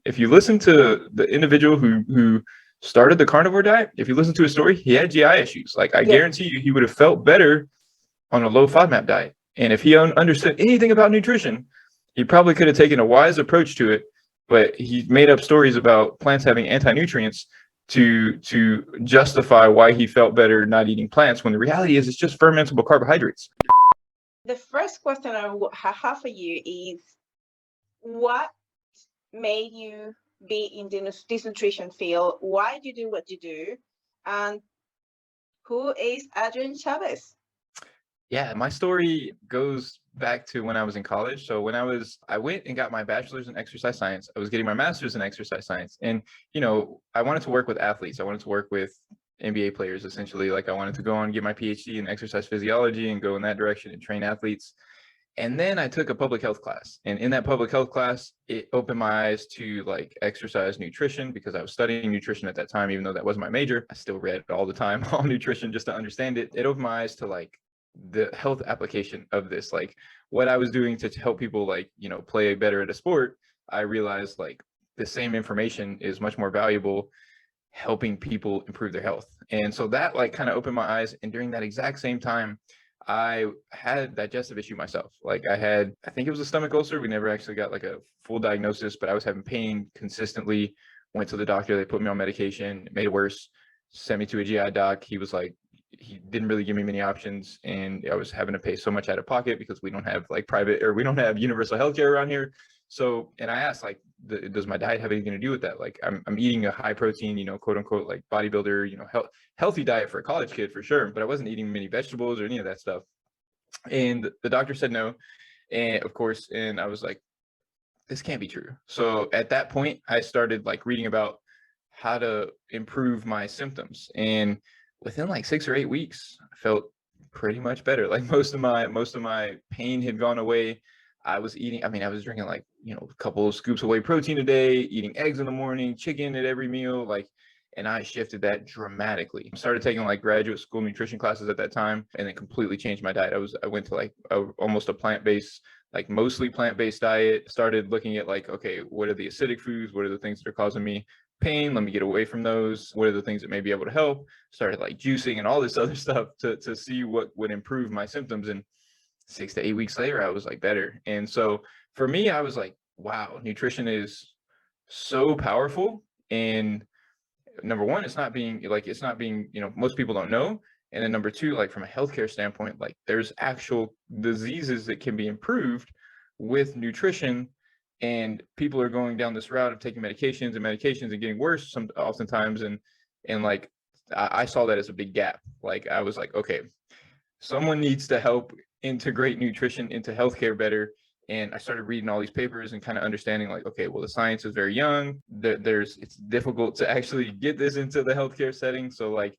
If you listen to the individual who started the carnivore diet, if you listen to his story, he had GI issues. Like I Yeah. guarantee you, he would have felt better on a low FODMAP diet. And if he understood anything about nutrition, he probably could have taken a wise approach to it. But he made up stories about plants having anti-nutrients to justify why he felt better not eating plants, when the reality is it's just fermentable carbohydrates. The first question I have for you is, what made you be in this nutrition field? Why do you do what you do? And who is Adrian Chavez? Yeah, my story goes back to when I was in college. So I went and got my bachelor's in exercise science. I was getting my master's in exercise science. And, I wanted to work with athletes. I wanted to work with NBA players, essentially. Like I wanted to go on and get my PhD in exercise physiology and go in that direction and train athletes. And then I took a public health class. And in that public health class, it opened my eyes to like exercise nutrition, because I was studying nutrition at that time, even though that wasn't my major. I still read all the time on nutrition just to understand it. It opened my eyes to like the health application of this, like what I was doing to help people like, play better at a sport. I realized like the same information is much more valuable helping people improve their health. And so that like kind of opened my eyes. And during that exact same time, I had a digestive issue myself. Like I think it was a stomach ulcer. We never actually got like a full diagnosis, but I was having pain consistently. Went to the doctor, they put me on medication, it made it worse, sent me to a GI doc. He didn't really give me many options, and I was having to pay so much out of pocket because we don't have like private, or we don't have universal healthcare around here. So, and I asked like, does my diet have anything to do with that? Like I'm eating a high protein, quote unquote, like bodybuilder, healthy diet for a college kid for sure, but I wasn't eating many vegetables or any of that stuff. And the doctor said no. And of course, and I was like, this can't be true. So at that point, I started like reading about how to improve my symptoms. And within like 6 or 8 weeks, I felt pretty much better. Like most of my pain had gone away. I was eating, I was drinking like, a couple of scoops of whey protein a day, eating eggs in the morning, chicken at every meal, like, and I shifted that dramatically. I started taking like graduate school nutrition classes at that time, and then completely changed my diet. I went to like almost a plant-based, like mostly plant-based diet. Started looking at like, okay, what are the acidic foods? What are the things that are causing me pain? Let me get away from those. What are the things that may be able to help? Started like juicing and all this other stuff to see what would improve my symptoms. And 6 to 8 weeks later, I was like better. And so for me, I was like, wow, nutrition is so powerful. And number one, it's not being, most people don't know. And then number two, like from a healthcare standpoint, like there's actual diseases that can be improved with nutrition. And people are going down this route of taking medications and getting worse oftentimes. And like, I saw that as a big gap. Like I was like, okay, someone needs to help integrate nutrition into healthcare better. And I started reading all these papers and kind of understanding like, okay, well, the science is very young. It's difficult to actually get this into the healthcare setting. So like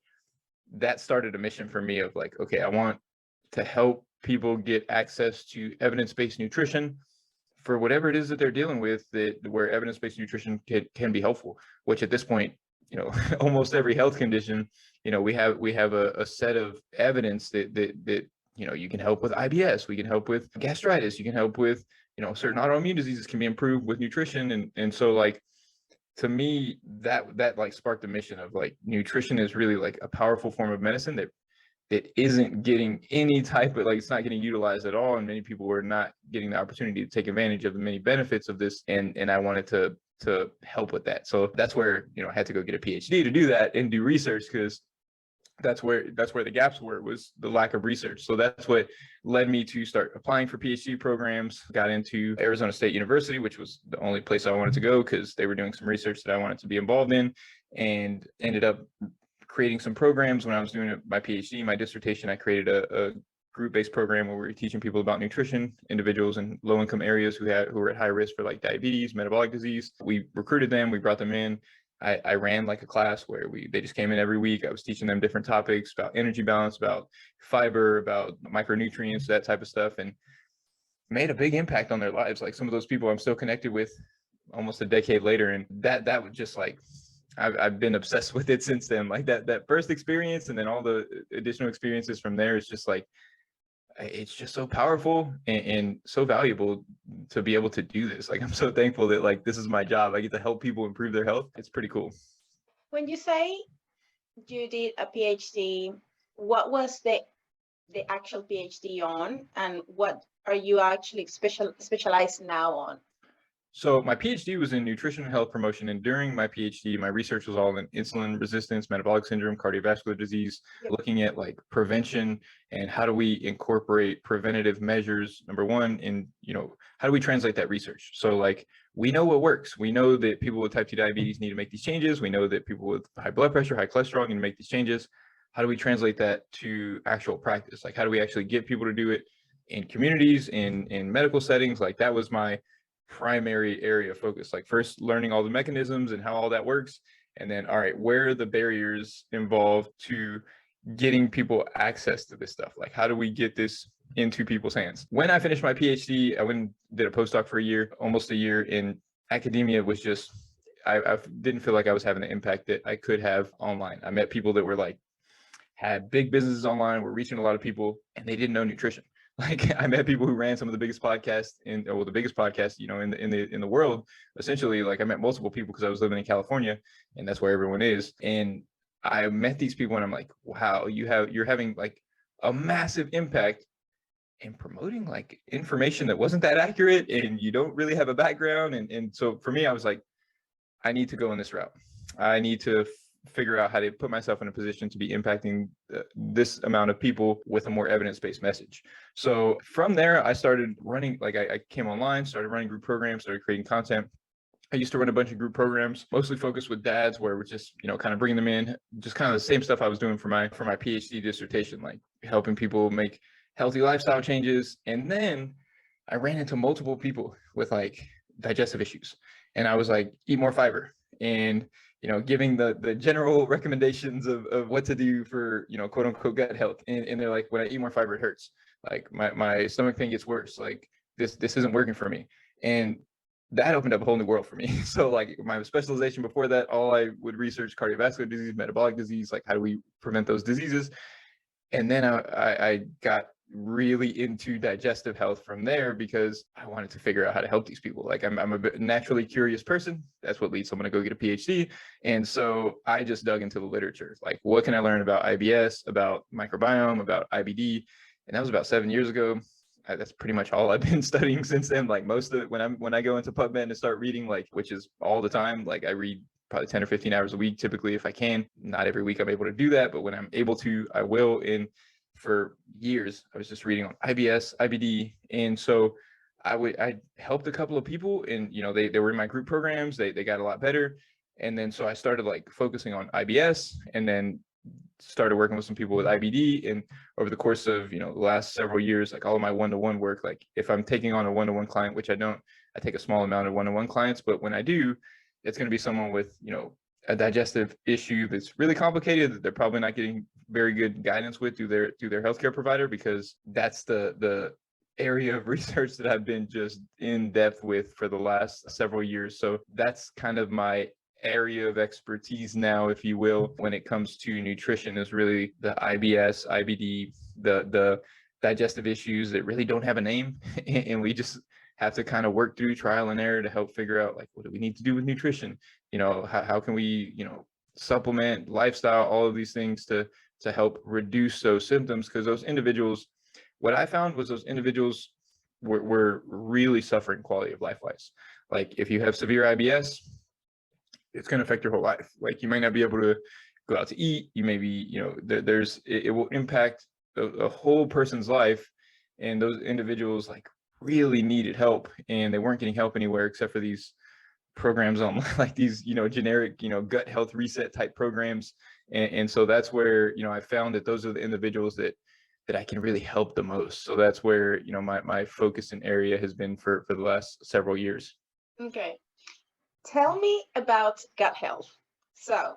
that started a mission for me of like, okay, I want to help people get access to evidence-based nutrition for whatever it is that they're dealing with, that where evidence-based nutrition can be helpful, which at this point, almost every health condition, we have a set of evidence that you can help with IBS, we can help with gastritis, you can help with, certain autoimmune diseases can be improved with nutrition. And so like, to me, that like sparked the mission of like, nutrition is really like a powerful form of medicine that isn't getting any type of, like, it's not getting utilized at all, and many people were not getting the opportunity to take advantage of the many benefits of this. And I wanted to help with that. So that's where, I had to go get a PhD to do that and do research, because that's where the gaps were, was the lack of research. So that's what led me to start applying for PhD programs. Got into Arizona State University, which was the only place I wanted to go because they were doing some research that I wanted to be involved in, and ended up creating some programs. When I was doing my PhD, my dissertation, I created a group-based program where we were teaching people about nutrition, individuals in low-income areas who were at high risk for like diabetes, metabolic disease. We recruited them, we brought them in. I ran like a class where they just came in every week. I was teaching them different topics about energy balance, about fiber, about micronutrients, that type of stuff, and made a big impact on their lives. Like some of those people I'm still connected with almost a decade later. And that was just like, I've been obsessed with it since then. Like that first experience, and then all the additional experiences from there, is just like, it's just so powerful and so valuable to be able to do this. Like, I'm so thankful that like this is my job. I get to help people improve their health. It's pretty cool. When you say you did a PhD, what was the actual PhD on, and what are you actually specialized now on? So my PhD was in nutrition and health promotion, and during my PhD, my research was all in insulin resistance, metabolic syndrome, cardiovascular disease, Yep. looking at like prevention and how do we incorporate preventative measures, number one, and how do we translate that research? So like we know what works. We know that people with type 2 diabetes need to make these changes. We know that people with high blood pressure, high cholesterol need to make these changes. How do we translate that to actual practice? Like how do we actually get people to do it in communities, in medical settings? Like that was my primary area of focus. Like first learning all the mechanisms and how all that works, and then all right, where are the barriers involved to getting people access to this stuff? Like how do we get this into people's hands? When I finished my PhD, I went and did a postdoc for a year, almost a year, in academia. Was just I didn't feel like I was having the impact that I could have online. I met people that were like had big businesses online, were reaching a lot of people, and they didn't know nutrition. Like I met people who ran some of the biggest podcasts the biggest podcast, in the world. Essentially, like I met multiple people because I was living in California, and that's where everyone is. And I met these people, and I'm like, wow, you're having like a massive impact in promoting like information that wasn't that accurate, and you don't really have a background. And so for me, I was like, I need to go in this route. I need to figure out how to put myself in a position to be impacting this amount of people with a more evidence-based message. So from there, I started running, like I came online, started running group programs, started creating content. I used to run a bunch of group programs, mostly focused with dads, where we're just, kind of bringing them in, just kind of the same stuff I was doing for my PhD dissertation, like helping people make healthy lifestyle changes. And then I ran into multiple people with like digestive issues, and I was like, eat more fiber, and giving the general recommendations of what to do for, quote unquote gut health. And they're like, when I eat more fiber, it hurts. Like my stomach pain gets worse. Like this isn't working for me. And that opened up a whole new world for me. So like my specialization before that, all I would research cardiovascular disease, metabolic disease, like how do we prevent those diseases? And then I got really into digestive health from there because I wanted to figure out how to help these people. Like I'm a bit naturally curious person. That's what leads someone to go get a PhD. And so I just dug into the literature. Like, what can I learn about IBS, about microbiome, about IBD? And that was about 7 years ago. That's pretty much all I've been studying since then. Like most of it, when I go into PubMed and start reading, like, which is all the time, like I read probably 10 or 15 hours a week, typically, if I can. Not every week I'm able to do that, but when I'm able to, I will. And for years, I was just reading on IBS, IBD. And so I helped a couple of people, and, they were in my group programs. They got a lot better. And then, so I started like focusing on IBS, and then started working with some people with IBD. And over the course of, the last several years, like all of my one-to-one work, like if I'm taking on a one-to-one client, which I don't, I take a small amount of one-to-one clients, but when I do, it's going to be someone with, a digestive issue that's really complicated, that they're probably not getting very good guidance with through their healthcare provider, because that's the area of research that I've been just in depth with for the last several years. So that's kind of my area of expertise now, if you will, when it comes to nutrition, is really the IBS, IBD, the digestive issues that really don't have a name. And we just have to kind of work through trial and error to help figure out, like, what do we need to do with nutrition? How can we, supplement, lifestyle, all of these things to help reduce those symptoms? Because those individuals, what I found was those individuals were really suffering quality of life wise. Like if you have severe IBS, it's going to affect your whole life. Like you might not be able to go out to eat. You may be, it will impact a whole person's life. And those individuals like really needed help, and they weren't getting help anywhere except for these programs on like these, generic, gut health reset type programs. And so that's where, I found that those are the individuals that I can really help the most. So that's where, my focus and area has been for the last several years. Okay. Tell me about gut health. So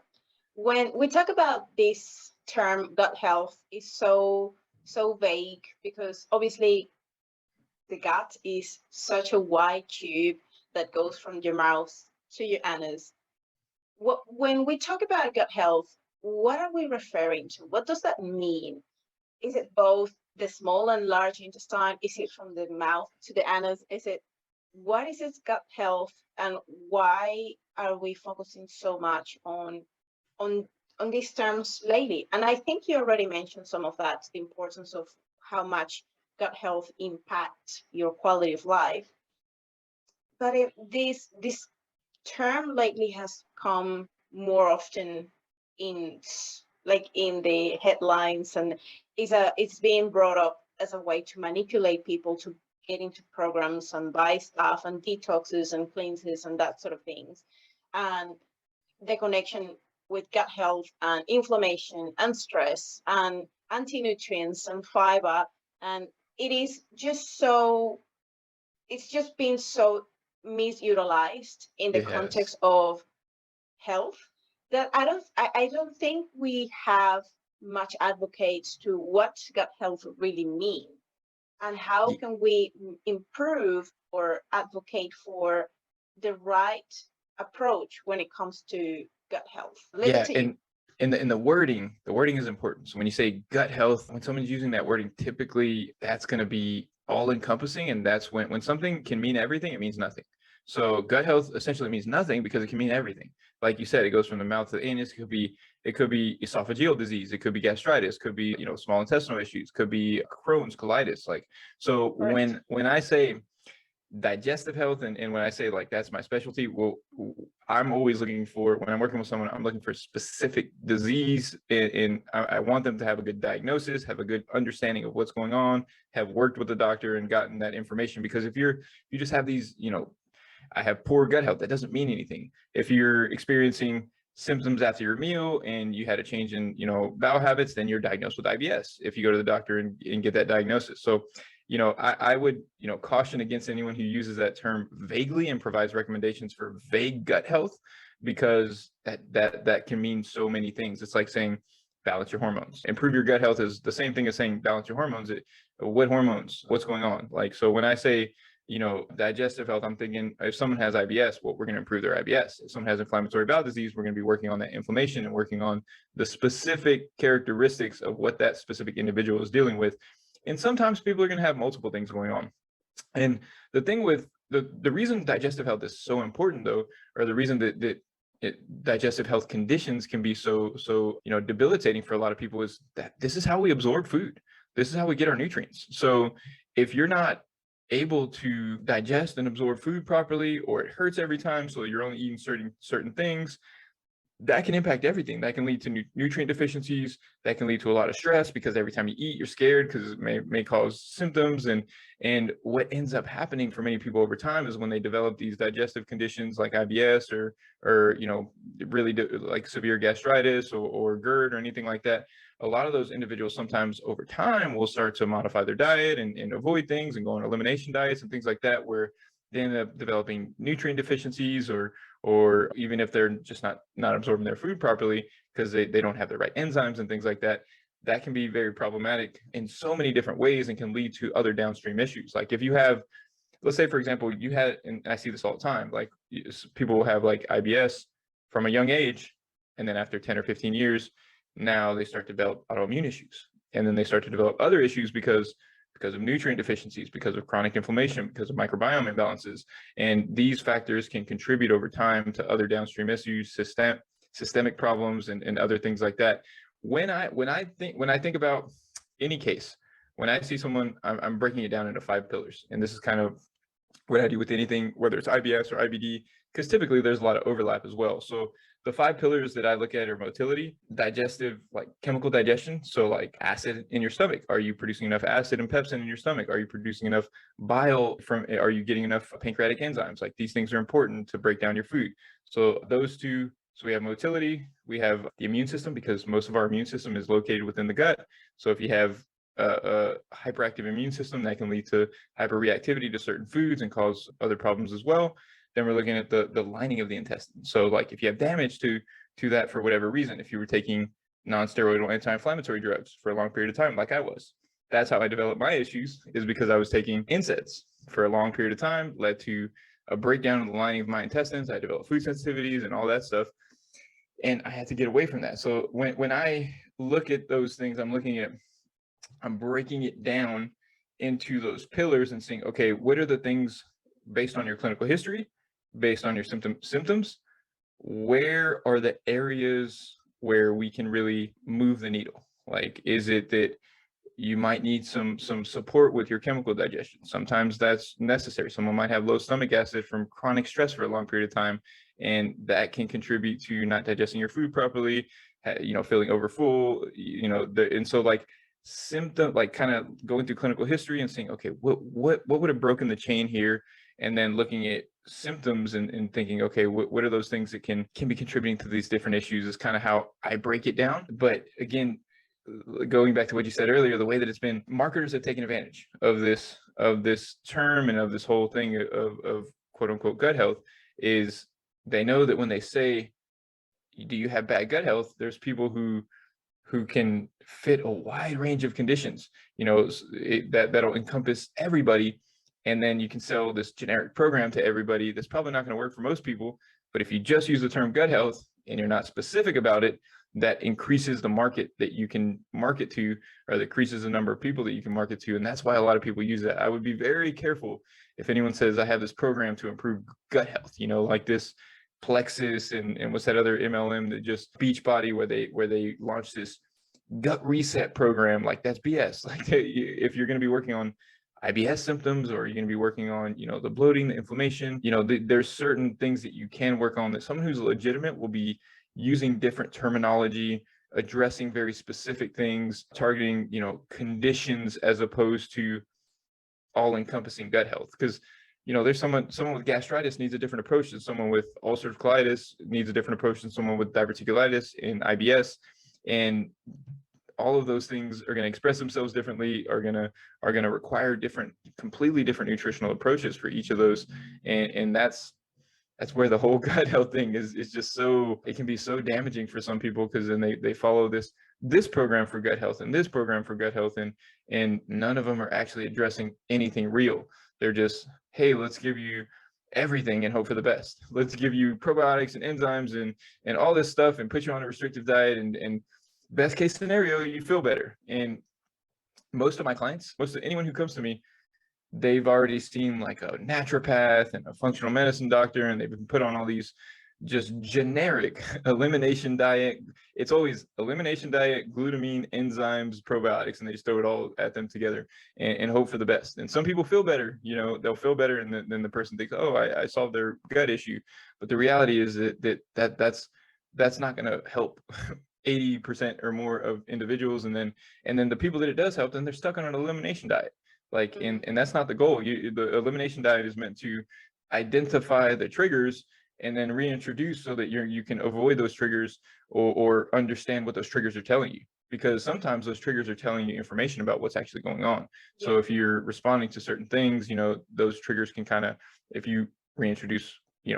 when we talk about this term, gut health is so vague, because obviously the gut is such a wide tube that goes from your mouth to your anus. When we talk about gut health, what are we referring to? What does that mean? Is it both the small and large intestine? Is it from the mouth to the anus? What is its gut health, and why are we focusing so much on these terms lately? And I think you already mentioned some of that, the importance of how much gut health impacts your quality of life. But this term lately has come more often in the headlines, and it's being brought up as a way to manipulate people to get into programs and buy stuff and detoxes and cleanses and that sort of things. And the connection with gut health and inflammation and stress and anti-nutrients and fiber, and it's just been so misutilized in the It has. context of health that I don't think we have much advocates to what gut health really means, and how can we improve or advocate for the right approach when it comes to gut health. And in the wording is important. So when you say gut health, when someone's using that wording, typically that's going to be all encompassing, and that's when something can mean everything, it means nothing. So gut health essentially means nothing because it can mean everything. Like you said, it goes from the mouth to the anus. It could be esophageal disease. It could be gastritis. Could be small intestinal issues. Could be Crohn's, colitis. Like, so Correct. when I say digestive health, and when I say like that's my specialty, well, I'm always looking for, when I'm working with someone, I'm looking for specific disease, and I want them to have a good diagnosis, have a good understanding of what's going on, have worked with the doctor and gotten that information. Because if you just have these, I have poor gut health, that doesn't mean anything. If you're experiencing symptoms after your meal and you had a change in, bowel habits, then you're diagnosed with IBS if you go to the doctor and get that diagnosis. So, I would, caution against anyone who uses that term vaguely and provides recommendations for vague gut health, because that can mean so many things. It's like saying balance your hormones. Improve your gut health is the same thing as saying balance your hormones. What hormones? What's going on? Like, so when I say, digestive health, I'm thinking if someone has IBS, well, we're going to improve their IBS. If someone has inflammatory bowel disease, we're going to be working on that inflammation and working on the specific characteristics of what that specific individual is dealing with. And sometimes people are going to have multiple things going on. And the thing with the reason digestive health is so important, though, or the reason that digestive health conditions can be so debilitating for a lot of people, is that this is how we absorb food. This is how we get our nutrients. So if you're not able to digest and absorb food properly, or it hurts every time, so you're only eating certain things, that can impact everything. That can lead to nutrient deficiencies. That can lead to a lot of stress, because every time you eat, you're scared because it may cause symptoms. And what ends up happening for many people over time is when they develop these digestive conditions like IBS or really like severe gastritis or GERD or anything like that, a lot of those individuals sometimes over time will start to modify their diet and avoid things and go on elimination diets and things like that, where they end up developing nutrient deficiencies, or even if they're just not absorbing their food properly because they don't have the right enzymes and things like that, that can be very problematic in so many different ways and can lead to other downstream issues. Like if you have, let's say, for example, you had, and I see this all the time, like people will have like IBS from a young age, and then after 10 or 15 years, now they start to develop autoimmune issues. And then they start to develop other issues because of nutrient deficiencies, because of chronic inflammation, because of microbiome imbalances. And these factors can contribute over time to other downstream issues, systemic problems, and other things like that. When I think about any case, when I see someone, I'm breaking it down into 5 pillars. And this is kind of what I do with anything, whether it's IBS or IBD, because typically there's a lot of overlap as well. So the 5 pillars that I look at are motility, digestive, like chemical digestion. So like acid in your stomach. Are you producing enough acid and pepsin in your stomach? Are you producing enough bile are you getting enough pancreatic enzymes? Like these things are important to break down your food. So those 2, so we have motility, we have the immune system, because most of our immune system is located within the gut. So if you have a hyperactive immune system, that can lead to hyperreactivity to certain foods and cause other problems as well. Then we're looking at the lining of the intestine. So like if you have damage to that for whatever reason, if you were taking non-steroidal anti-inflammatory drugs for a long period of time, like I was, that's how I developed my issues, is because I was taking NSAIDs for a long period of time, led to a breakdown of the lining of my intestines. I developed food sensitivities and all that stuff. And I had to get away from that. So when I look at those things, I'm looking at I'm breaking it down into those pillars and saying, okay, what are the things based on your clinical history, based on your symptoms, where are the areas where we can really move the needle? Like, is it that you might need some support with your chemical digestion? Sometimes that's necessary. Someone might have low stomach acid from chronic stress for a long period of time, and that can contribute to not digesting your food properly, feeling overfull, and so like like kind of going through clinical history and saying, okay, what would have broken the chain here? And then looking at symptoms and thinking, okay, what are those things that can be contributing to these different issues, is kind of how I break it down. But again, going back to what you said earlier, the way that it's been, marketers have taken advantage of this term and of this whole thing of quote unquote gut health. Is they know that when they say, do you have bad gut health, there's people who can fit a wide range of conditions, that'll encompass everybody. And then you can sell this generic program to everybody that's probably not going to work for most people. But if you just use the term gut health and you're not specific about it, that increases the market that you can market to, or that increases the number of people that you can market to. And that's why a lot of people use that. I would be very careful if anyone says, I have this program to improve gut health, like this Plexus and what's that other MLM that just Beachbody, where they launched this gut reset program. Like, that's BS. Like, if you're going to be working on IBS symptoms, or you're going to be working on, the bloating, the inflammation, there's certain things that you can work on that someone who's legitimate will be using different terminology, addressing very specific things, targeting, conditions, as opposed to all encompassing gut health. Because there's someone with gastritis needs a different approach than someone with ulcerative colitis needs a different approach than someone with diverticulitis and IBS. And all of those things are going to express themselves differently, are going to require completely different nutritional approaches for each of those. And that's where the whole gut health thing is just so, it can be so damaging for some people, because then they follow this program for gut health and this program for gut health, and none of them are actually addressing anything real. They're just, hey, let's give you everything and hope for the best. Let's give you probiotics and enzymes and all this stuff and put you on a restrictive diet, and best case scenario, you feel better. And most of my clients, most of anyone who comes to me, they've already seen like a naturopath and a functional medicine doctor, and they've been put on all these just generic elimination diet. It's always elimination diet, glutamine, enzymes, probiotics, and they just throw it all at them together and hope for the best. And some people feel better, they'll feel better, and then the person thinks, oh, I solved their gut issue. But the reality is that's not going to help 80% or more of individuals. And then the people that it does help, then they're stuck on an elimination diet. Like, and that's not the goal. The elimination diet is meant to identify the triggers and then reintroduce, so that you can avoid those triggers, or understand what those triggers are telling you. Because sometimes those triggers are telling you information about what's actually going on. Yeah. So if you're responding to certain things, those triggers can kind of, if you reintroduce,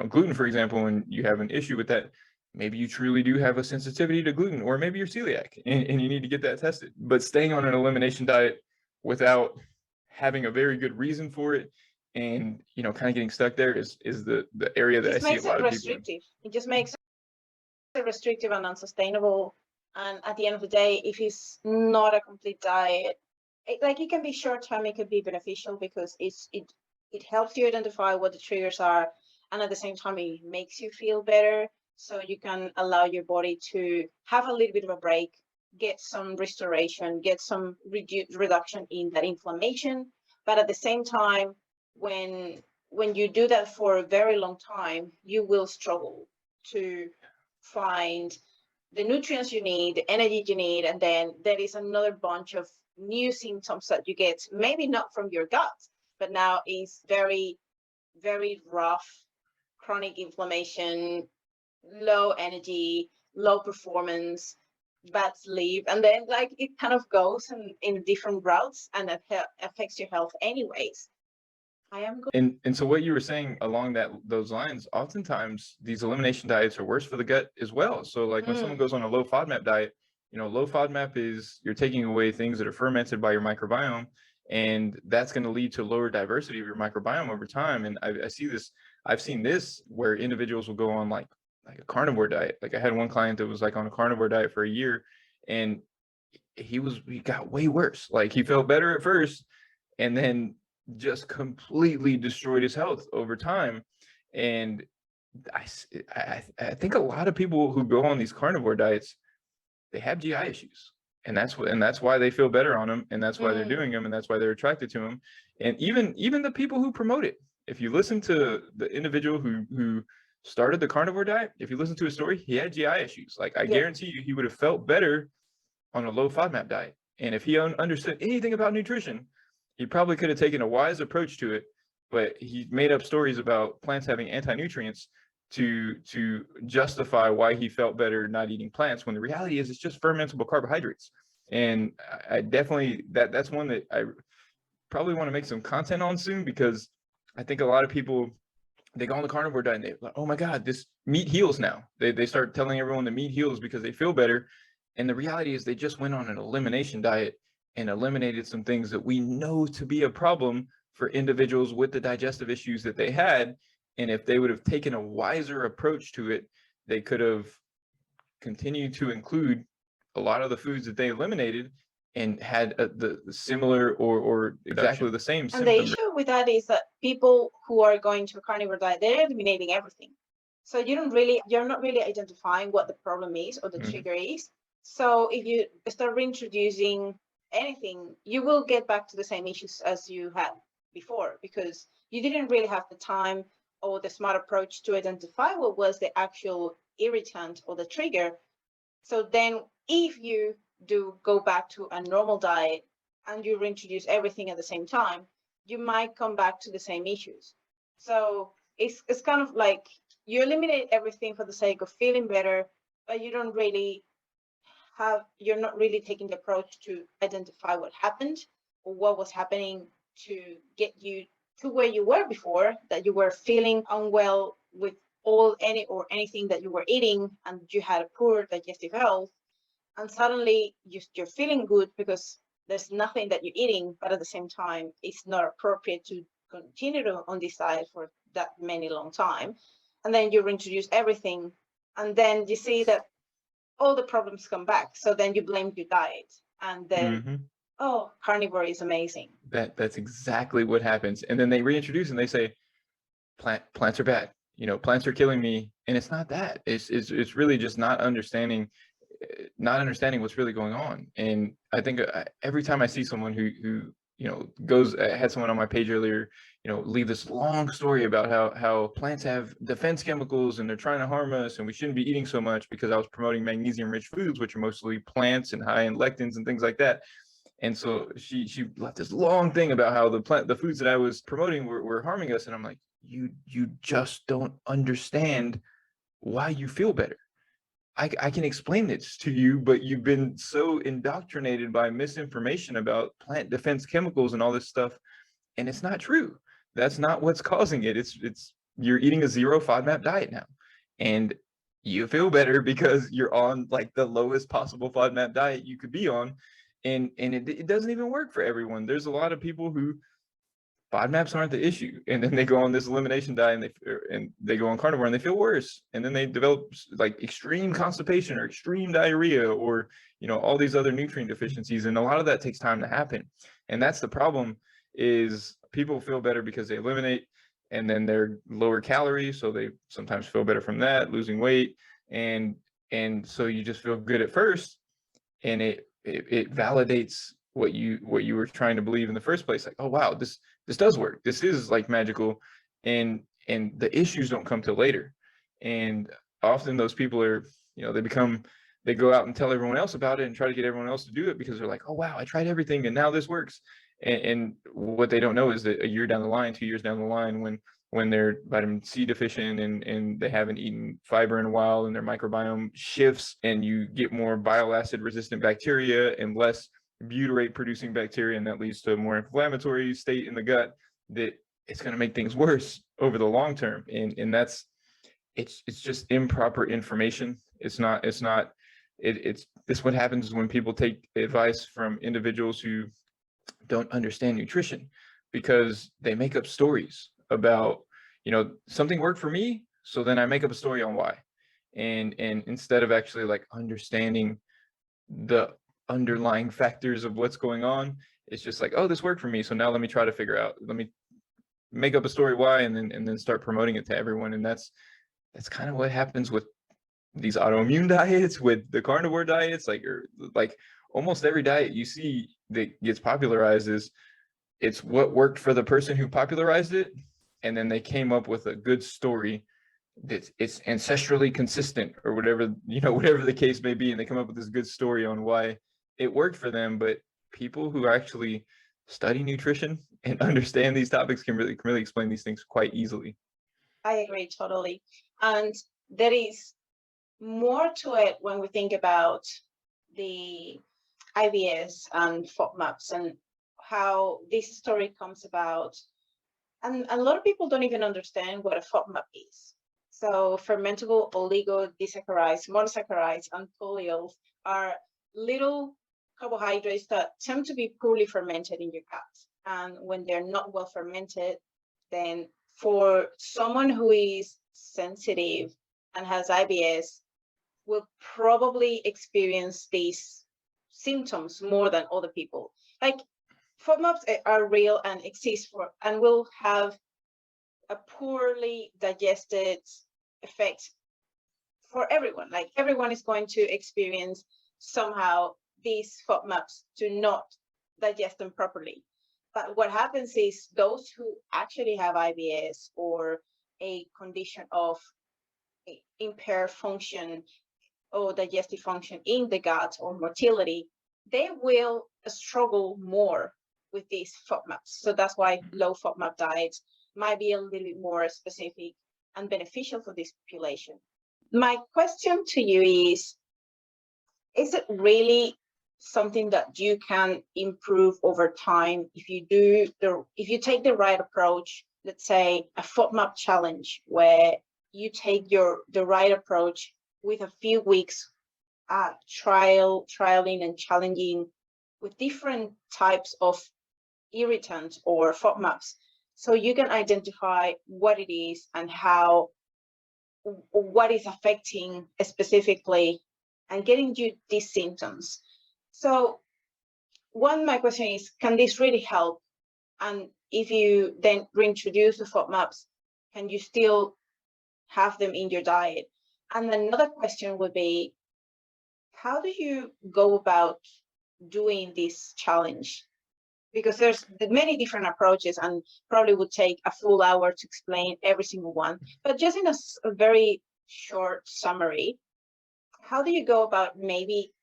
gluten, for example, and you have an issue with that, maybe you truly do have a sensitivity to gluten, or maybe you're celiac and you need to get that tested. But staying on an elimination diet without having a very good reason for it, and kind of getting stuck there is the area that I see a lot of people in. It just makes it restrictive and unsustainable. And at the end of the day, if it's not a complete diet, it can be short term, it could be beneficial, because it helps you identify what the triggers are, and at the same time it makes you feel better, so you can allow your body to have a little bit of a break, get some restoration, get some reduction in that inflammation. But at the same time, when you do that for a very long time, you will struggle to find the nutrients you need, the energy you need, and then there is another bunch of new symptoms that you get, maybe not from your gut, but now is very, very rough chronic inflammation, low energy, low performance, bad sleep, and then it kind of goes in different routes, and that affects your health anyways. And so what you were saying along those lines, oftentimes these elimination diets are worse for the gut as well. So like when someone goes on a low FODMAP diet, low FODMAP is you're taking away things that are fermented by your microbiome, and that's going to lead to lower diversity of your microbiome over time. And I've seen this where individuals will go on like a carnivore diet. Like I had one client that was like on a carnivore diet for a year, and he got way worse. Like, he felt better at first and then just completely destroyed his health over time. And I think a lot of people who go on these carnivore diets, they have GI issues, and that's why they feel better on them, and that's why they're doing them, and that's why they're attracted to them. And even the people who promote it, if you listen to the individual who started the carnivore diet, if you listen to his story, he had GI issues. Like, I guarantee you, he would have felt better on a low FODMAP diet. And if he understood anything about nutrition, he probably could have taken a wise approach to it. But he made up stories about plants having anti-nutrients to justify why he felt better not eating plants, when the reality is it's just fermentable carbohydrates. And I definitely, that's one that I probably want to make some content on soon, because I think a lot of people, they go on the carnivore diet and they're like, oh my God, this meat heals now. They start telling everyone the meat heals because they feel better. And the reality is they just went on an elimination diet and eliminated some things that we know to be a problem for individuals with the digestive issues that they had. And if they would have taken a wiser approach to it, they could have continued to include a lot of the foods that they eliminated and had the similar or exactly the same symptoms. And the issue with that is that people who are going to a carnivore diet, they're eliminating everything. So you're not really identifying what the problem is or the trigger is. So if you start reintroducing anything, you will get back to the same issues as you had before, because you didn't really have the time or the smart approach to identify what was the actual irritant or the trigger. So then if you do go back to a normal diet and you reintroduce everything at the same time, you might come back to the same issues. So it's kind of like you eliminate everything for the sake of feeling better, but you're not really taking the approach to identify what happened or what was happening to get you to where you were before, that you were feeling unwell with anything that you were eating, and you had a poor digestive health, and suddenly you're feeling good because there's nothing that you're eating, but at the same time it's not appropriate to continue on this diet for that many long time. And then you reintroduce everything, and then you see that all the problems come back. So then you blame your diet, and then oh, carnivore is amazing. That's exactly what happens. And then they reintroduce and they say, plants are bad. Plants are killing me. And it's not that. It's really just not understanding what's really going on. And I think every time I see someone who goes, I had someone on my page earlier, leave this long story about how plants have defense chemicals and they're trying to harm us and we shouldn't be eating so much, because I was promoting magnesium rich foods, which are mostly plants and high in lectins and things like that. And so she left this long thing about how the foods that I was promoting were harming us. And I'm like, you just don't understand why you feel better. I can explain this to you, but you've been so indoctrinated by misinformation about plant defense chemicals and all this stuff. And it's not true. That's not what's causing it. It's you're eating a 0 FODMAP diet now. And you feel better because you're on like the lowest possible FODMAP diet you could be on. And it doesn't even work for everyone. There's a lot of people who FODMAPs aren't the issue, and then they go on this elimination diet and they go on carnivore and they feel worse, and then they develop like extreme constipation or extreme diarrhea or all these other nutrient deficiencies, and a lot of that takes time to happen. And that's the problem, is people feel better because they eliminate, and then they're lower calories, so they sometimes feel better from that, losing weight, and so you just feel good at first, and it validates what you were trying to believe in the first place. Like, oh wow, this does work. This is like magical, and the issues don't come till later. And often those people are, they go out and tell everyone else about it and try to get everyone else to do it because they're like, oh wow, I tried everything and now this works. And what they don't know is that a year down the line, 2 years down the line, when they're vitamin C deficient and they haven't eaten fiber in a while and their microbiome shifts and you get more bile acid resistant bacteria and less butyrate producing bacteria, and that leads to a more inflammatory state in the gut, that it's going to make things worse over the long term. And it's just improper information. It's what happens when people take advice from individuals who don't understand nutrition, because they make up stories about, something worked for me, so then I make up a story on why. And instead of actually like understanding the underlying factors of what's going on. It's just like, oh, this worked for me, so now let me try to figure out, let me make up a story why, and then start promoting it to everyone. And that's kind of what happens with these autoimmune diets, with the carnivore diets, like almost every diet you see that gets popularized is, it's what worked for the person who popularized it, and then they came up with a good story that it's ancestrally consistent, or whatever, whatever the case may be, and they come up with this good story on why it worked for them. But people who actually study nutrition and understand these topics can really explain these things quite easily. I agree totally. And there is more to it when we think about the IBS and FODMAPs and how this story comes about. And a lot of people don't even understand what a FODMAP is. So fermentable oligodisaccharides, monosaccharides, and polyols are little carbohydrates that tend to be poorly fermented in your gut. And when they're not well fermented, then for someone who is sensitive and has IBS, will probably experience these symptoms more than other people. Like FODMAPs are real and exist and will have a poorly digested effect for everyone. Like everyone is going to experience somehow these FODMAPs to not digest them properly. But what happens is those who actually have IBS or a condition of impaired function or digestive function in the gut or motility, they will struggle more with these FODMAPs. So that's why low FODMAP diets might be a little bit more specific and beneficial for this population. My question to you is it really something that you can improve over time if you take the right approach? Let's say a FODMAP challenge where you take the right approach with a few weeks trialing and challenging with different types of irritants or FODMAPs, so you can identify what it is and what is affecting specifically and getting you these symptoms. So my question is, can this really help? And if you then reintroduce the FODMAPs, can you still have them in your diet? And another question would be, how do you go about doing this challenge? Because there's many different approaches and probably would take a full hour to explain every single one. But just in a very short summary, how do you go about maybe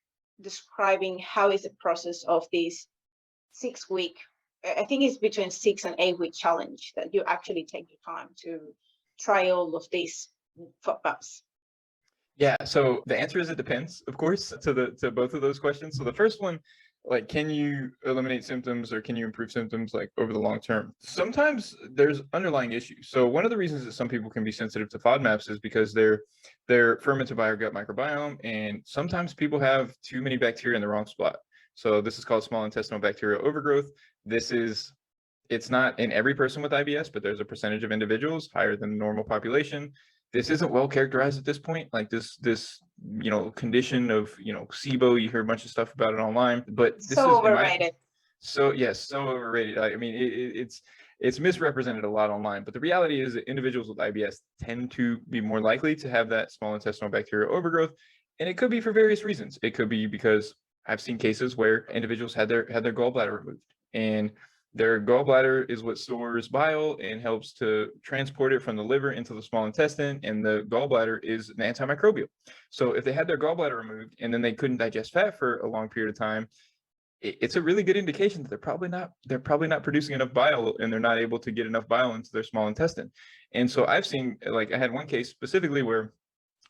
describing how is the process of this 6 week, I think it's between 6 and 8 week challenge that you actually take your time to try all of these FODMAPs? Yeah, so the answer is it depends, of course, to both of those questions. So the first one, like, can you eliminate symptoms or can you improve symptoms like over the long term? Sometimes there's underlying issues. So one of the reasons that some people can be sensitive to FODMAPs is because they're fermented by our gut microbiome, and sometimes people have too many bacteria in the wrong spot. So this is called small intestinal bacterial overgrowth. It's not in every person with IBS, but there's a percentage of individuals higher than the normal population. This isn't well characterized at this point, like this condition of SIBO. You hear a bunch of stuff about it online, but this so overrated. So yes, so overrated. I mean, it's misrepresented a lot online, but the reality is that individuals with IBS tend to be more likely to have that small intestinal bacterial overgrowth, and it could be for various reasons. It could be because I've seen cases where individuals had their gallbladder removed, and their gallbladder is what stores bile and helps to transport it from the liver into the small intestine, and the gallbladder is an antimicrobial. So if they had their gallbladder removed and then they couldn't digest fat for a long period of time, it's a really good indication that they're probably not producing enough bile, and they're not able to get enough bile into their small intestine. And so I've seen, like, I had one case specifically where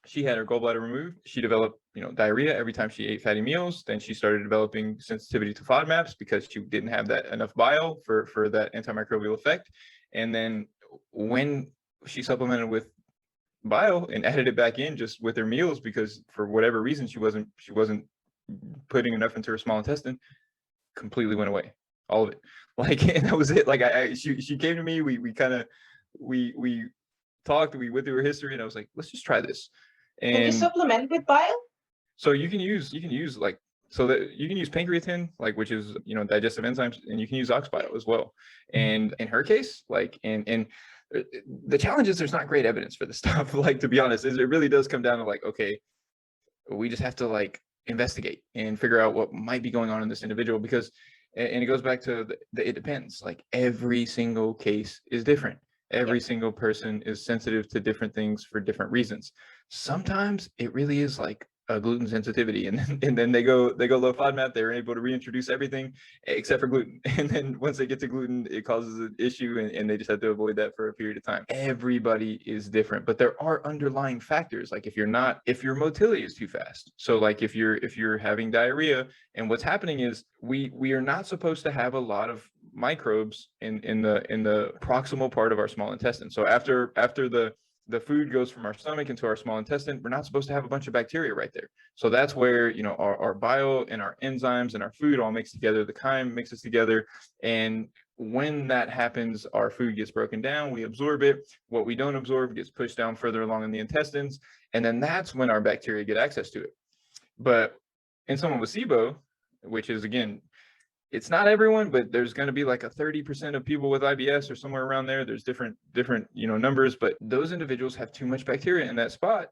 she had her gallbladder removed. She developed, diarrhea every time she ate fatty meals. Then she started developing sensitivity to FODMAPs because she didn't have that enough bile for that antimicrobial effect. And then when she supplemented with bile and added it back in just with her meals, because for whatever reason she wasn't putting enough into her small intestine, completely went away, all of it. Like, and that was it. Like she came to me. We talked. We went through her history, and I was like, let's just try this. And can you supplement with bile? So you can use like So that you can use pancreatin, like, which is, you know, digestive enzymes, and you can use ox bile as well. And in her case, like, and the challenge is there's not great evidence for this stuff. Like, to be honest, is it really does come down to like, okay, we just have to like investigate and figure out what might be going on in this individual, because, and it goes back to it depends. Like, every single case is different. Every single person is sensitive to different things for different reasons. Sometimes it really is like a gluten sensitivity, and then they go low FODMAP. They're able to reintroduce everything except for gluten, and then once they get to gluten, it causes an issue, and they just have to avoid that for a period of time. Everybody is different, but there are underlying factors. Like, if your motility is too fast, so like if you're having diarrhea, and what's happening is we are not supposed to have a lot of microbes in the proximal part of our small intestine. So after the food goes from our stomach into our small intestine, we're not supposed to have a bunch of bacteria right there. So that's where, you know, our bile and our enzymes and our food all mix together. The chyme mixes together. And when that happens, our food gets broken down, we absorb it. What we don't absorb gets pushed down further along in the intestines. And then that's when our bacteria get access to it. But in someone with SIBO, which is, again, it's not everyone, but there's going to be like a 30% of people with IBS or somewhere around there. There's different, you know, numbers, but those individuals have too much bacteria in that spot.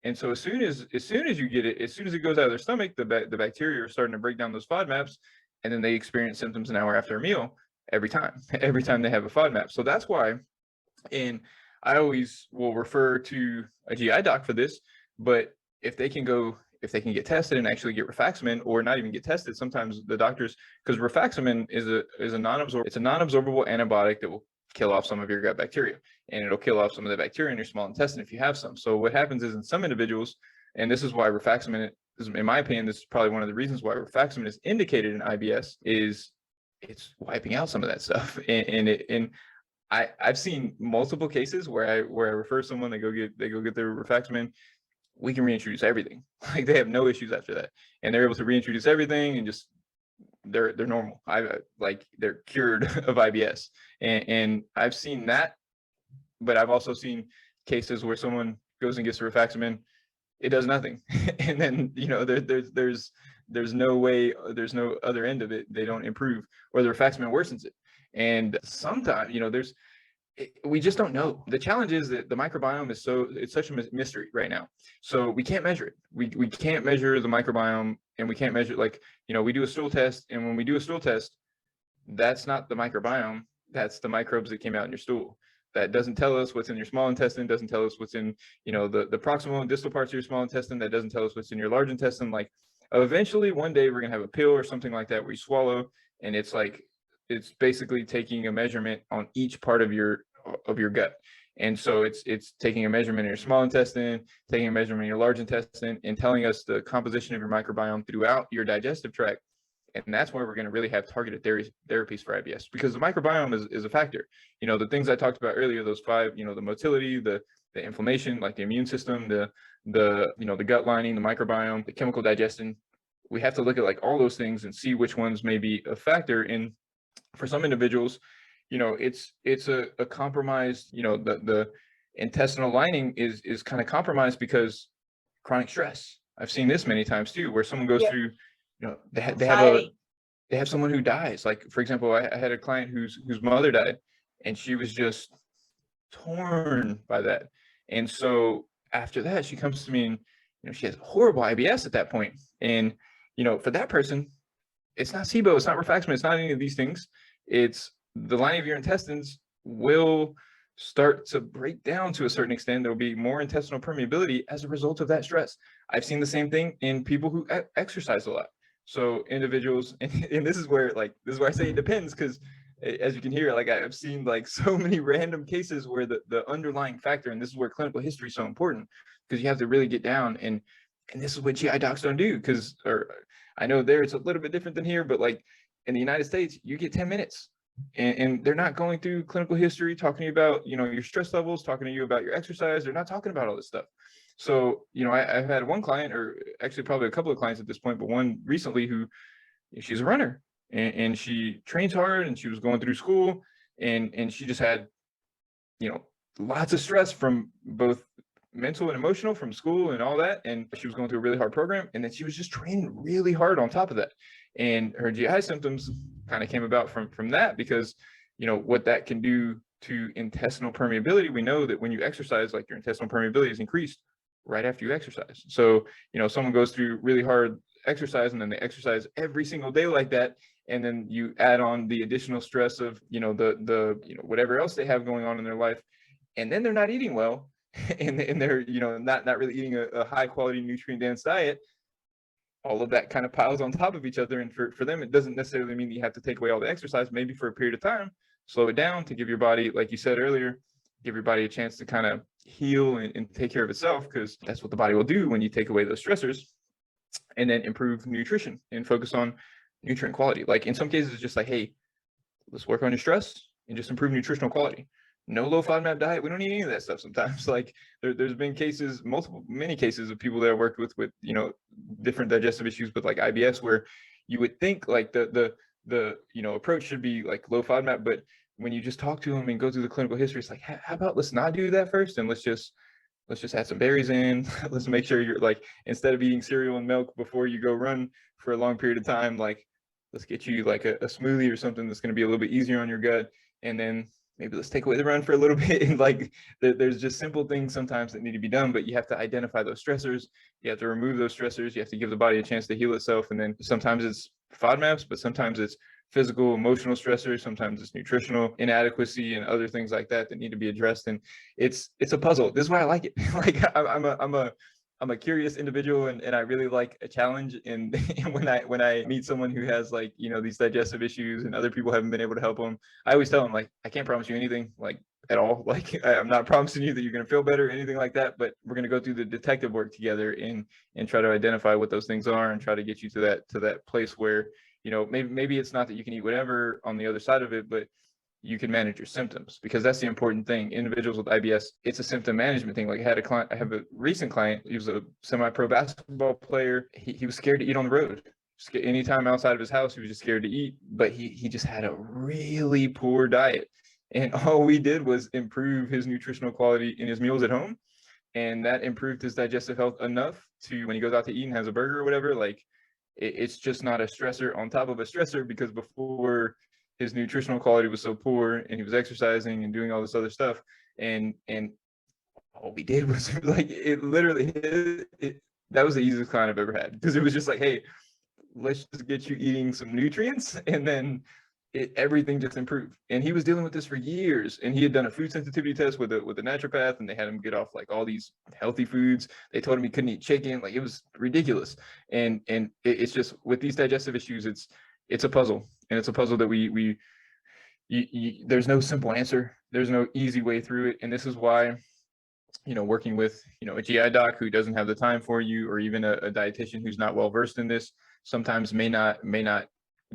And so as soon as you get it, as soon as it goes out of their stomach, the bacteria are starting to break down those FODMAPs, and then they experience symptoms an hour after a meal every time they have a FODMAP. So that's why, and I always will refer to a GI doc for this, but if they can get tested and actually get rifaximin, or not even get tested, sometimes the doctors, because rifaximin is a non-absorbable antibiotic that will kill off some of your gut bacteria, and it'll kill off some of the bacteria in your small intestine if you have some. So what happens is, in some individuals, and this is why rifaximin is, in my opinion, this is probably one of the reasons why rifaximin is indicated in IBS, is it's wiping out some of that stuff. And I've seen multiple cases where I refer someone, they go get their rifaximin, we can reintroduce everything. Like, they have no issues after that, and they're able to reintroduce everything, and just they're normal. They're cured of IBS, and I've seen that. But I've also seen cases where someone goes and gets rifaximin, it does nothing, and then, you know, there's no way, there's no other end of it. They don't improve, or the rifaximin worsens it. And sometimes, you know, we just don't know. The challenge is that the microbiome is it's such a mystery right now. So we can't measure it. We can't measure the microbiome, and we can't measure, like, you know, we do a stool test, and when we do a stool test, that's not the microbiome, that's the microbes that came out in your stool. That doesn't tell us what's in your small intestine, doesn't tell us what's in, you know, the proximal and distal parts of your small intestine, that doesn't tell us what's in your large intestine. Like, eventually one day we're gonna have a pill or something like that where you swallow, and it's like, it's basically taking a measurement on each part of your gut. And so it's taking a measurement in your small intestine, taking a measurement in your large intestine, and telling us the composition of your microbiome throughout your digestive tract. And that's where we're going to really have targeted therapies for IBS, because the microbiome is a factor. You know, the things I talked about earlier, those 5, you know, the motility, the inflammation, like the immune system, the you know, the gut lining, the microbiome, the chemical digestion. We have to look at like all those things and see which ones may be a factor. And for some individuals, you know, it's a compromised, you know, the intestinal lining is kind of compromised because chronic stress. I've seen this many times too, where someone goes through, you know, they have someone who dies. Like, for example, I had a client whose mother died, and she was just torn by that. And so after that, she comes to me, and, you know, she has horrible IBS at that point. And, you know, for that person, it's not SIBO, it's not rifaximin, it's not any of these things. It's the lining of your intestines will start to break down to a certain extent. There'll be more intestinal permeability as a result of that stress. I've seen the same thing in people who exercise a lot. So individuals, and this is where I say it depends, because as you can hear, like, I've seen like so many random cases where the underlying factor, and this is where clinical history is so important, because you have to really get down, and this is what GI docs don't do, because, or I know there it's a little bit different than here, but like in the United States, you get 10 minutes. And they're not going through clinical history, talking to you about, you know, your stress levels, talking to you about your exercise. They're not talking about all this stuff. So, you know, I've had one client, or actually probably a couple of clients at this point, but one recently who, she's a runner, and she trains hard, and she was going through school, and she just had, you know, lots of stress from both mental and emotional from school and all that. And she was going through a really hard program. And then she was just training really hard on top of that. And her GI symptoms kind of came about from that, because, you know, what that can do to intestinal permeability. We know that when you exercise, like, your intestinal permeability is increased right after you exercise. So, you know, someone goes through really hard exercise and then they exercise every single day like that. And then you add on the additional stress of, you know, the you know, whatever else they have going on in their life. And then they're not eating well, and they're, you know, not really eating a high quality nutrient dense diet. All of that kind of piles on top of each other. And for them, it doesn't necessarily mean that you have to take away all the exercise. Maybe for a period of time, slow it down to give your body, like you said earlier, give your body a chance to kind of heal and take care of itself, because that's what the body will do when you take away those stressors. And then improve nutrition and focus on nutrient quality. Like, in some cases, it's just like, hey, let's work on your stress and just improve nutritional quality. No low FODMAP diet. We don't need any of that stuff sometimes. Like, there's been cases, many cases of people that I worked with, you know, different digestive issues with like IBS, where you would think like the you know, approach should be like low FODMAP, but when you just talk to them and go through the clinical history, it's like, how about let's not do that first, and let's just add some berries in. Let's make sure you're, like, instead of eating cereal and milk before you go run for a long period of time, like, let's get you like a smoothie or something that's going to be a little bit easier on your gut. And then maybe let's take away the run for a little bit. And like, there's just simple things sometimes that need to be done, but you have to identify those stressors. You have to remove those stressors. You have to give the body a chance to heal itself. And then sometimes it's FODMAPs, but sometimes it's physical, emotional stressors. Sometimes it's nutritional inadequacy and other things like that need to be addressed. And it's a puzzle. This is why I like it. Like, I'm a curious individual, and I really like a challenge. And when I meet someone who has, like, you know, these digestive issues and other people haven't been able to help them, I always tell them, like, I can't promise you anything, like, at all. Like, I'm not promising you that you're going to feel better or anything like that, but we're going to go through the detective work together and try to identify what those things are and try to get you to that place where, you know, maybe it's not that you can eat whatever on the other side of it, but you can manage your symptoms, because that's the important thing. Individuals with IBS, it's a symptom management thing. Like, I have a recent client. He was a semi-pro basketball player. He was scared to eat on the road. Anytime outside of his house, he was just scared to eat. But he just had a really poor diet, and all we did was improve his nutritional quality in his meals at home, and that improved his digestive health enough to, when he goes out to eat and has a burger or whatever, like, it's just not a stressor on top of a stressor, because before, his nutritional quality was so poor and he was exercising and doing all this other stuff. And all we did was, like, it literally, that was the easiest client I've ever had, because it was just like, hey, let's just get you eating some nutrients, and then everything just improved. And he was dealing with this for years, and he had done a food sensitivity test with a naturopath, and they had him get off like all these healthy foods. They told him he couldn't eat chicken. Like, it was ridiculous. And it's just, with these digestive issues, it's a puzzle, and it's a puzzle that there's no simple answer. There's no easy way through it. And this is why, you know, working with, you know, a GI doc who doesn't have the time for you, or even a dietitian who's not well versed in this, sometimes may not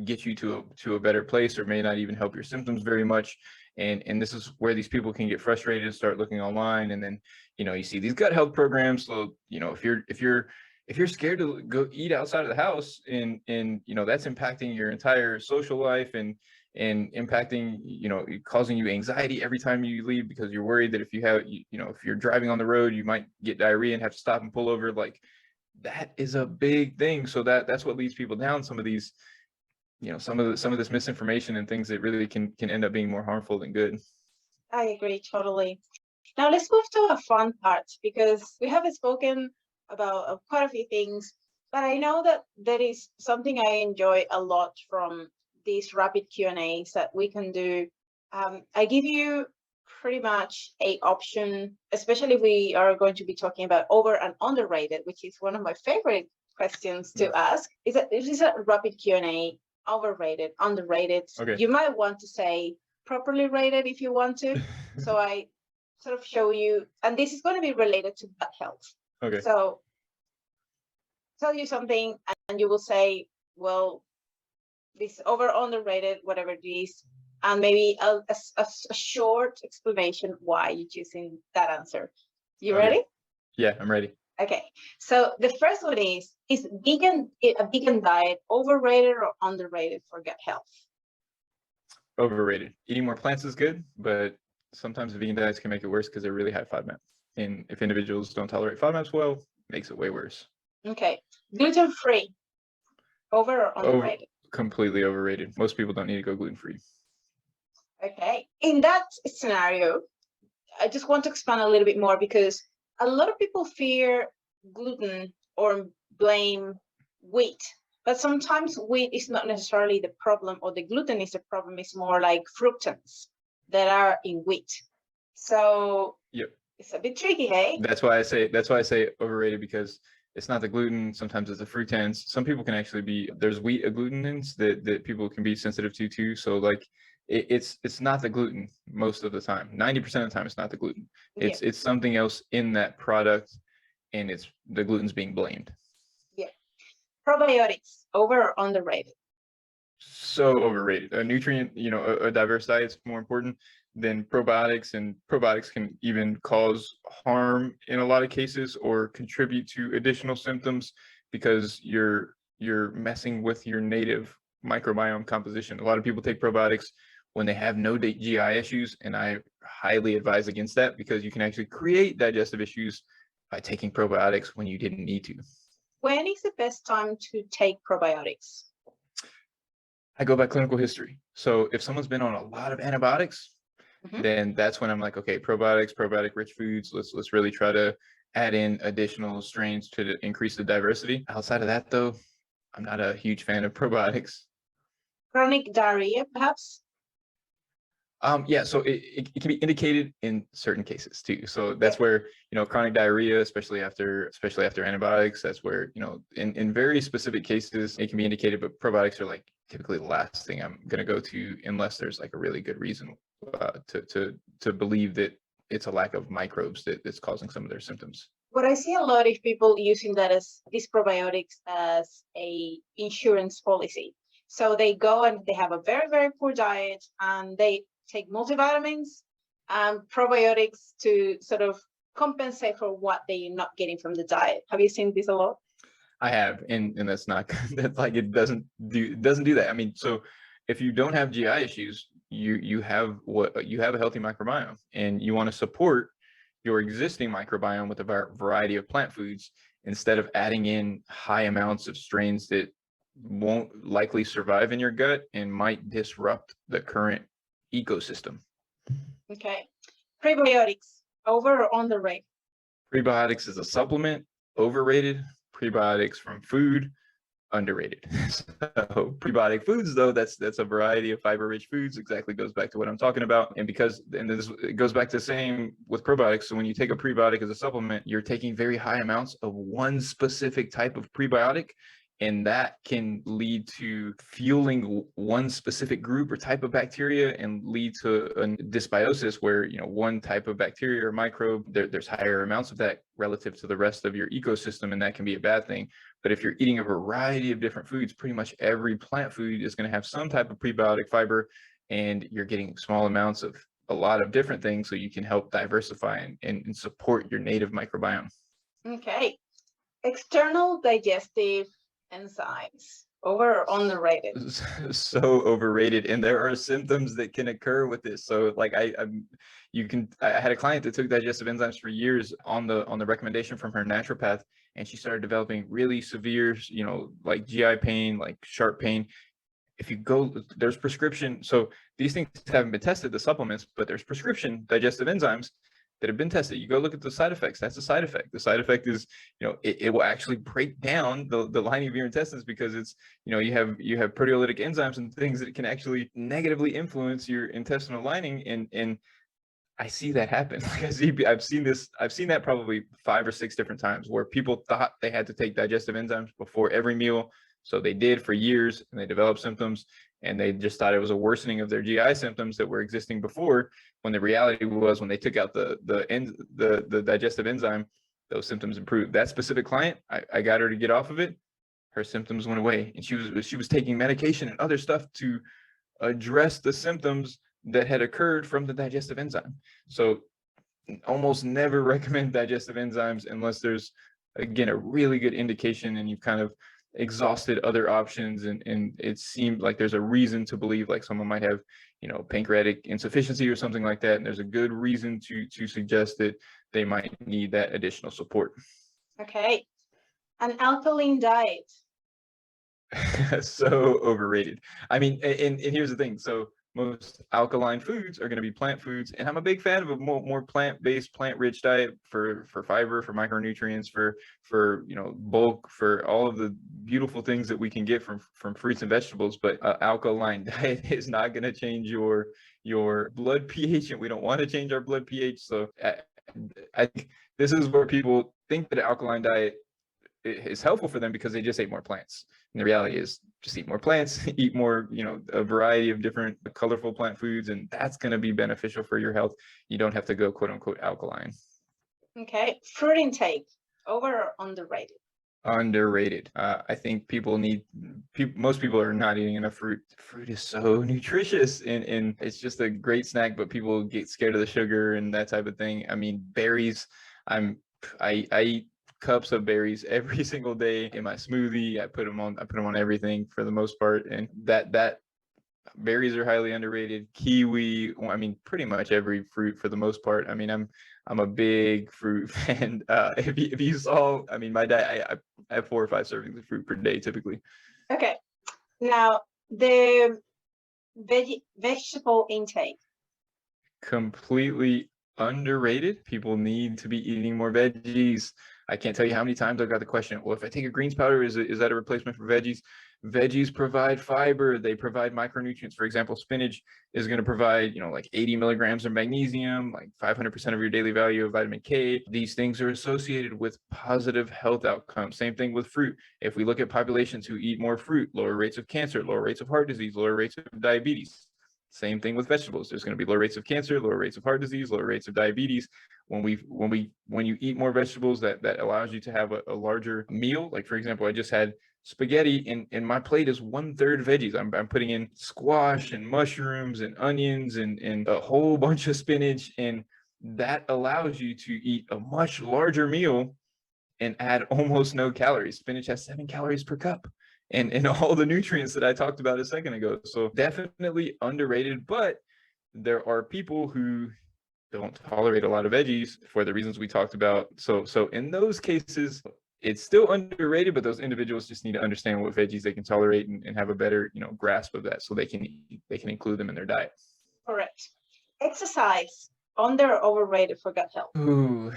get you to a better place, or may not even help your symptoms very much. And this is where these people can get frustrated and start looking online. And then, you know, you see these gut health programs. So, you know, if you're scared to go eat outside of the house, and you know, that's impacting your entire social life, and impacting, you know, causing you anxiety every time you leave, because you're worried that if if you're driving on the road, you might get diarrhea and have to stop and pull over. Like, that is a big thing. So that's what leads people down some of these, you know, some of this misinformation and things that really can end up being more harmful than good. I agree totally. Now let's move to a fun part, because we have spoken about quite a few things, but I know that there is something I enjoy a lot from these rapid Q&As that we can do. I give you pretty much a option, especially if we are going to be talking about over and underrated, which is one of my favorite questions to ask. Is that this is a rapid Q&A, overrated, underrated. Okay. You might want to say properly rated if you want to. So I sort of show you, and this is going to be related to gut health. Okay. So tell you something, and you will say, well, this over underrated, whatever it is, and maybe a short explanation why you're choosing that answer. You ready? Yeah, I'm ready. Okay, so the first one is a vegan diet overrated or underrated for gut health? Overrated. Eating more plants is good, but sometimes vegan diets can make it worse because they're really high FODMAP. And if individuals don't tolerate FODMAPs well, it makes it way worse. Okay. Gluten-free, over or underrated? Completely overrated. Most people don't need to go gluten-free. Okay. In that scenario, I just want to expand a little bit more, because a lot of people fear gluten or blame wheat, but sometimes wheat is not necessarily the problem, or the gluten is the problem. It's more like fructans that are in wheat. So yep, it's a bit tricky, hey? That's why I say overrated, because it's not the gluten. Sometimes it's the fructans. Some people can actually be, there's wheat agglutinins that people can be sensitive to too. So like it's not the gluten most of the time. 90% of the time, it's not the gluten. It's something else in that product, and it's the gluten's being blamed. Yeah. Probiotics, over or underrated? So overrated. A nutrient, a diverse diet is more important than probiotics, and probiotics can even cause harm in a lot of cases, or contribute to additional symptoms, because you're messing with your native microbiome composition. A lot of people take probiotics when they have no GI issues, and I highly advise against that, because you can actually create digestive issues by taking probiotics when you didn't need to. When is the best time to take probiotics? I go by clinical history. So if someone's been on a lot of antibiotics, then that's when I'm like, okay, probiotic rich foods, let's really try to add in additional strains to increase the diversity. Outside of that though, I'm not a huge fan of probiotics. Chronic diarrhea, perhaps? Yeah, so it can be indicated in certain cases too. So that's where, chronic diarrhea, especially after antibiotics, that's where, in very specific cases, it can be indicated, but probiotics are like typically the last thing I'm going to go to, unless there's like a really good reason to believe that it's a lack of microbes that's causing some of their symptoms. What I see a lot is people using these probiotics as a insurance policy. So they go and they have a very, very poor diet, and they take multivitamins and probiotics to sort of compensate for what they're not getting from the diet. Have you seen this a lot? I have, and that's not that's like it doesn't do that. I mean, so if you don't have GI issues, you have a healthy microbiome, and you want to support your existing microbiome with a variety of plant foods, instead of adding in high amounts of strains that won't likely survive in your gut and might disrupt the current ecosystem. Okay. Prebiotics, over or underrated? Prebiotics as a supplement, overrated. Prebiotics from food, underrated. So prebiotic foods, though, that's a variety of fiber-rich foods. Exactly, goes back to what I'm talking about. And it goes back to the same with probiotics. So when you take a prebiotic as a supplement, you're taking very high amounts of one specific type of prebiotic, and that can lead to fueling one specific group or type of bacteria, and lead to a dysbiosis where, one type of bacteria or microbe, there's higher amounts of that relative to the rest of your ecosystem, and that can be a bad thing. But if you're eating a variety of different foods, pretty much every plant food is going to have some type of prebiotic fiber, and you're getting small amounts of a lot of different things, so you can help diversify and support your native microbiome. Okay. External digestive enzymes, over or underrated? So overrated, and there are symptoms that can occur with this. So like I had a client that took digestive enzymes for years on the recommendation from her naturopath, and she started developing really severe, like GI pain, like sharp pain. If you go, there's prescription. So these things haven't been tested, the supplements, but there's prescription digestive enzymes that have been tested. You go look at the side effects. That's a side effect. The side effect is, it will actually break down the lining of your intestines, because it's, you have proteolytic enzymes and things that can actually negatively influence your intestinal lining. And I see that happen. Like I've seen that probably 5 or 6 different times, where people thought they had to take digestive enzymes before every meal. So they did for years, and they developed symptoms, and they just thought it was a worsening of their GI symptoms that were existing before, when the reality was, when they took out the digestive enzyme, those symptoms improved. That specific client, I got her to get off of it. Her symptoms went away, and she was taking medication and other stuff to address the symptoms that had occurred from the digestive enzyme. So almost never recommend digestive enzymes unless there's, again, a really good indication, and you've kind of exhausted other options, and it seemed like there's a reason to believe, like someone might have, pancreatic insufficiency or something like that, and there's a good reason to suggest that they might need that additional support. Okay. An alkaline diet. So overrated. I mean, and here's the thing. So most alkaline foods are going to be plant foods, and I'm a big fan of a more plant-based, plant-rich diet for fiber, for micronutrients, for bulk, for all of the beautiful things that we can get from fruits and vegetables. But alkaline diet is not going to change your blood pH, and we don't want to change our blood pH. So I think this is where people think that an alkaline diet is helpful for them because they just ate more plants. And the reality is just eat more plants, eat more, a variety of different colorful plant foods, and that's going to be beneficial for your health. You don't have to go quote unquote alkaline. Okay. Fruit intake, over or underrated? Underrated. I think most people are not eating enough fruit. Fruit is so nutritious and it's just a great snack, but people get scared of the sugar and that type of thing. I mean, berries, I eat cups of berries every single day in my smoothie. I put them on everything for the most part, and that berries are highly underrated. Kiwi, I mean, pretty much every fruit for the most part. I mean, I'm a big fruit fan. If you saw, I mean, my diet, I have 4 or 5 servings of fruit per day typically. Okay. Now the vegetable intake. Completely underrated. People need to be eating more veggies. I can't tell you how many times I've got the question, well, if I take a greens powder, is that a replacement for veggies? Veggies provide fiber. They provide micronutrients. For example, spinach is going to provide, like 80 milligrams of magnesium, like 500% of your daily value of vitamin K. These things are associated with positive health outcomes. Same thing with fruit. If we look at populations who eat more fruit, lower rates of cancer, lower rates of heart disease, lower rates of diabetes. Same thing with vegetables. There's going to be lower rates of cancer, lower rates of heart disease, lower rates of diabetes. When you eat more vegetables, that allows you to have a larger meal. Like, for example, I just had spaghetti and my plate is 1/3 veggies. I'm putting in squash and mushrooms and onions and a whole bunch of spinach, and that allows you to eat a much larger meal and add almost no calories. Spinach has 7 calories per cup. And all the nutrients that I talked about a second ago. So definitely underrated, but there are people who don't tolerate a lot of veggies for the reasons we talked about. So in those cases, it's still underrated, but those individuals just need to understand what veggies they can tolerate and have a better, grasp of that so they can include them in their diet. Correct. Exercise, under or overrated for gut health? Ooh,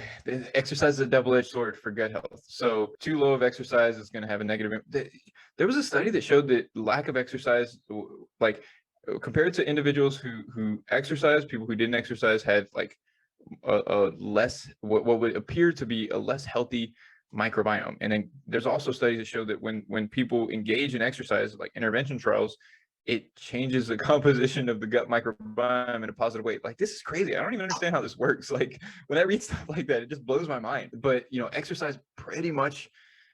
exercise is a double-edged sword for gut health. So too low of exercise is going to have a negative. There was a study that showed that lack of exercise, like compared to individuals who exercise, people who didn't exercise had like a less, what would appear to be a less healthy microbiome. And then there's also studies that show that when people engage in exercise, like intervention trials, it changes the composition of the gut microbiome in a positive way. Like, this is crazy. I don't even understand how this works. Like, when I read stuff like that, it just blows my mind. But, exercise pretty much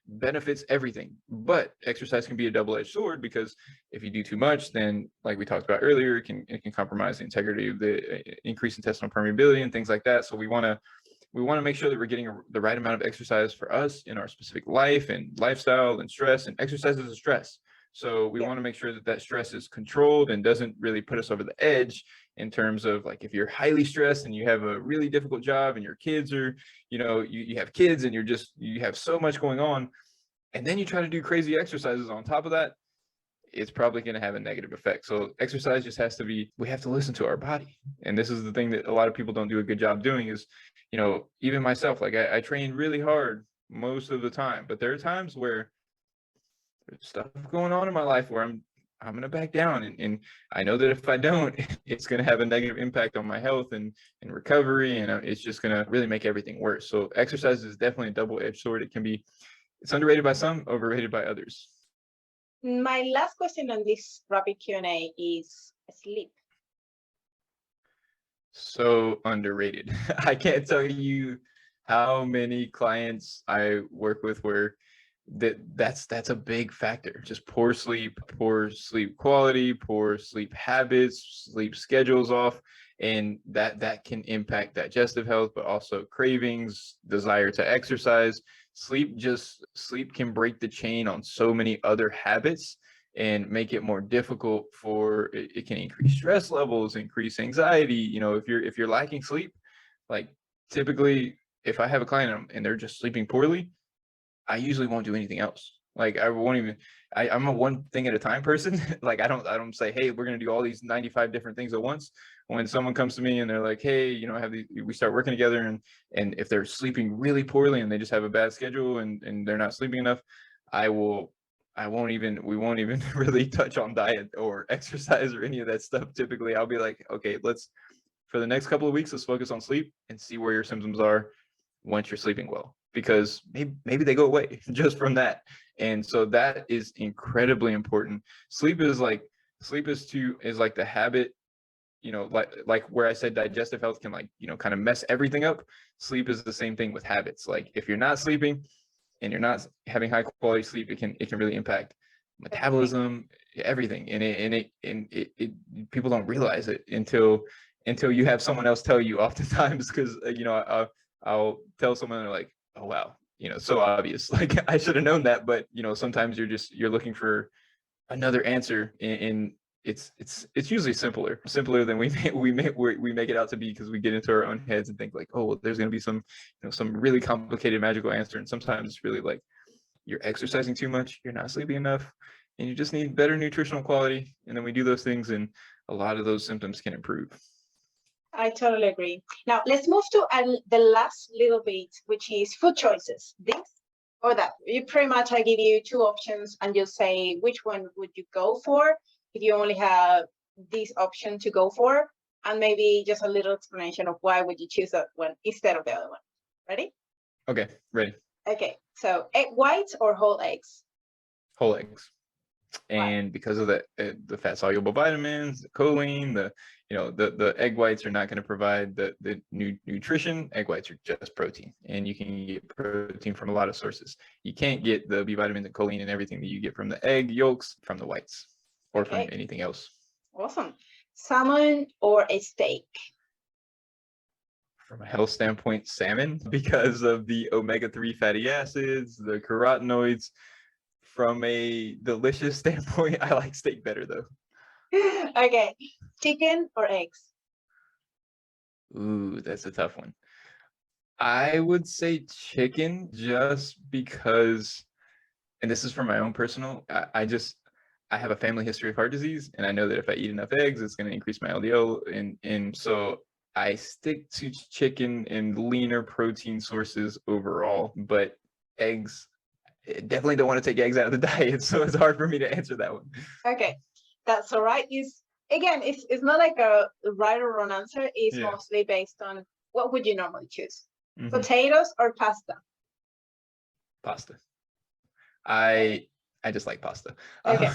benefits everything. But exercise can be a double-edged sword, because if you do too much, then, like we talked about earlier, it can compromise the integrity of the increased intestinal permeability and things like that. So we want to make sure that we're getting the right amount of exercise for us in our specific life and lifestyle and stress. And exercise is a stress. So we want to make sure that stress is controlled and doesn't really put us over the edge, in terms of, like, if you're highly stressed and you have a really difficult job and your kids are, you have kids and you have so much going on, and then you try to do crazy exercises on top of that, it's probably going to have a negative effect. So exercise just has to be, we have to listen to our body. And this is the thing that a lot of people don't do a good job doing is, even myself, like I train really hard most of the time, but there are times where there's stuff going on in my life where I'm going to back down. And I know that if I don't, it's going to have a negative impact on my health and recovery. And it's just going to really make everything worse. So exercise is definitely a double-edged sword. It's underrated by some, overrated by others. My last question on this rapid Q&A is sleep. So underrated. I can't tell you how many clients I work with where that's a big factor. Just poor sleep quality, poor sleep habits, sleep schedules off, and that can impact digestive health, but also cravings, desire to exercise. Sleep can break the chain on so many other habits and make it more difficult it can increase stress levels, increase anxiety. If you're lacking sleep, like typically if I have a client and they're just sleeping poorly, I usually won't do anything else. Like I won't even, I'm a one thing at a time person. Like I don't say, hey, we're going to do all these 95 different things at once. When someone comes to me and they're like, hey, you know, we start working together, and if they're sleeping really poorly and they just have a bad schedule and they're not sleeping enough, we won't even really touch on diet or exercise or any of that stuff. Typically, I'll be like, okay, for the next couple of weeks, let's focus on sleep and see where your symptoms are once you're sleeping well, because maybe they go away just from that. And so that is incredibly important. Sleep is like the habit, you know, like where I said digestive health can, like, you know, kind of mess everything up. Sleep is the same thing with habits. Like if you're not sleeping and you're not having high quality sleep, it can really impact metabolism, everything. And people don't realize it until you have someone else tell you oftentimes, because you know, I'll tell someone and they're like, oh wow, you know, so obvious. Like I should have known that. But you know, sometimes you're looking for another answer, and it's usually simpler than we make it out to be, because we get into our own heads and think like, oh well, there's going to be some, you know, some really complicated magical answer. And sometimes it's really like you're exercising too much, you're not sleeping enough, and you just need better nutritional quality. And then we do those things, and a lot of those symptoms can improve. I totally agree. Now let's move to the last little bit, which is food choices. This or that. You pretty much, I give you two options and you'll say which one would you go for if you only have this option to go for, and maybe just a little explanation of why would you choose that one instead of the other one. Ready? Okay, ready. Okay, so egg whites or whole eggs? Whole eggs. And because of the fat soluble vitamins, the choline, the egg whites are not going to provide the nutrition. Egg whites are just protein, and you can get protein from a lot of sources. You can't get the B vitamins and choline and everything that you get from the egg yolks from the whites or from anything else. Awesome. Salmon or a steak? From a health standpoint, salmon, because of the omega-3 fatty acids, the carotenoids. From a delicious standpoint, I like steak better though. Okay, chicken or eggs? Ooh, that's a tough one. I would say chicken, just because, and this is from my own personal, I have a family history of heart disease, and I know that if I eat enough eggs, it's going to increase my LDL, and so I stick to chicken and leaner protein sources overall. But eggs, definitely don't want to take eggs out of the diet, so it's hard for me to answer that one. Okay, that's all right. It's not like a right or wrong answer. It's mostly based on what would you normally choose. Mm-hmm. Potatoes or pasta? Pasta. I just like pasta. Okay.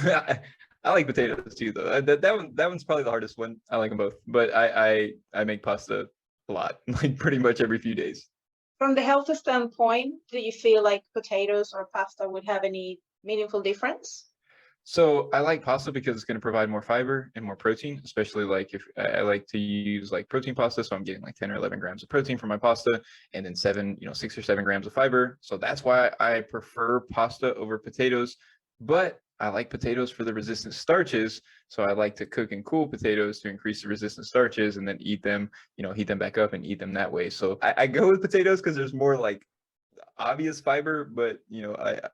I like potatoes too, though. That one's probably the hardest one. I like them both, but I make pasta a lot, like pretty much every few days. From the health standpoint, do you feel like potatoes or pasta would have any meaningful difference? So I like pasta because it's going to provide more fiber and more protein, especially like if I like to use like protein pasta. So I'm getting like 10 or 11 grams of protein from my pasta, and then 6 or 7 grams of fiber. So that's why I prefer pasta over potatoes. But I like potatoes for the resistant starches. So I like to cook and cool potatoes to increase the resistant starches, and then eat them, heat them back up and eat them that way. So I go with potatoes because there's more like obvious fiber, but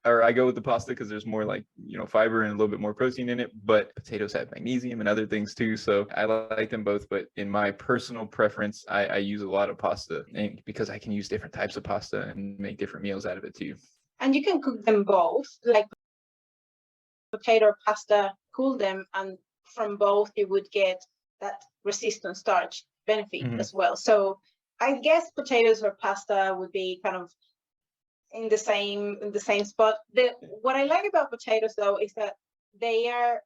I go with the pasta because there's more like fiber and a little bit more protein in it. But potatoes have magnesium and other things too, so I like them both. But in my personal preference, I use a lot of pasta, and because I can use different types of pasta and make different meals out of it too. And you can cook them both, like potato or pasta, cool them, and from both you would get that resistant starch benefit as well. So I guess potatoes or pasta would be kind of in the same spot. What I like about potatoes though is that they are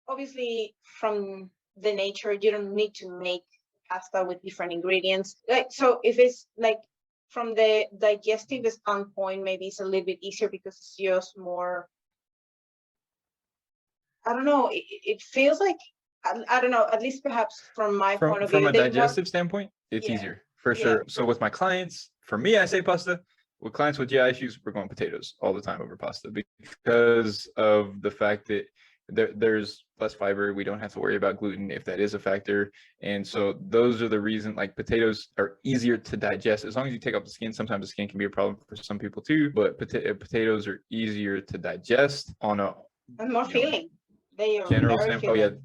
obviously, from the nature, you don't need to make pasta with different ingredients. Like, so if it's like from the digestive standpoint, maybe it's a little bit easier because it's just more, I don't know, it feels like, I don't know, at least perhaps from my point of view. From a digestive standpoint, it's easier, for sure. So with my clients, for me, I say pasta. With clients with GI issues, we're going potatoes all the time over pasta, because of the fact that there's less fiber. We don't have to worry about gluten if that is a factor. And so those are the reason, like potatoes are easier to digest as long as you take out the skin. Sometimes the skin can be a problem for some people too, but potatoes are easier to digest on a And more filling. They are general very standpoint. Oh yeah. filling.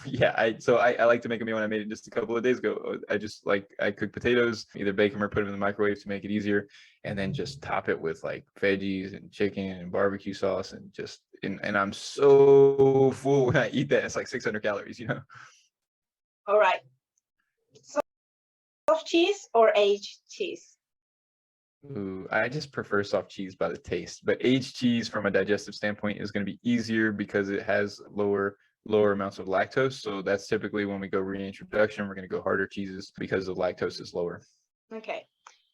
Yeah, I like to make a meal, and I made it just a couple of days ago. I cook potatoes, either bake them or put them in the microwave to make it easier, and then just top it with like veggies and chicken and barbecue sauce, and and I'm so full when I eat that. It's like 600 calories, you know. All right. Soft cheese or aged cheese? Ooh, I just prefer soft cheese by the taste, but aged cheese from a digestive standpoint is going to be easier because it has lower amounts of lactose. So that's typically when we go reintroduction, we're going to go harder cheeses because the lactose is lower. Okay.